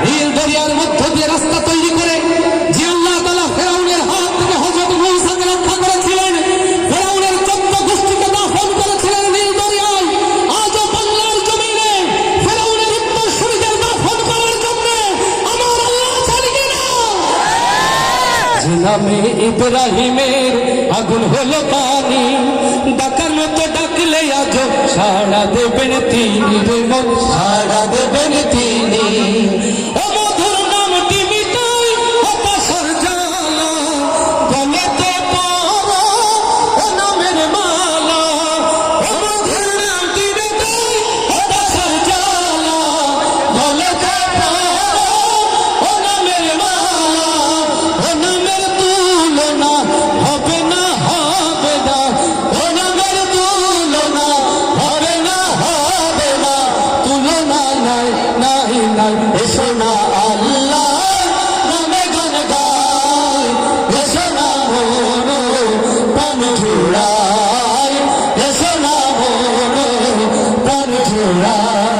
নীল দরিয়ার মধ্য দিয়ে রাস্তা তৈরি করে যে আল্লাহ তাআলা ফেরাউনের হাত থেকে হযরত মূসাকে রক্ষা করেছিলেন, ফেরাউনের 14 গোষ্ঠীকে দাফন করেছিলেন নীল দরিয়ায়, আজও বাংলার জমিনে ফেরাউনের উত্তরসূরিদের দাফন করার জন্য আমার আল্লাহ চালিয়ে না। যে নামে ইব্রাহিমের আগুন হলো পানি, ডাকার মতো ডাকলে আজ সাড়া দেবেন তিনি রে মন, সাড়া দেবেন তিনি। ও মধুর নামটি মিটাই হতাশার জ্বালা, গলেতে পরো ও নামের মালা। ও মধুর নামটি মিটাই হতাশার জ্বালা, গলেতে পরো ও নামের মালা। ও নামের তুলনা হবে না, হবে না। ও নামের তুলনা হবে না, হবে না। তুলনা নাই, নাই, নাই। এসো না আল্লাহ নামে গান গাই, এসো না মন প্রাণ জুড়াই, এসো না মন প্রাণ জুড়াই।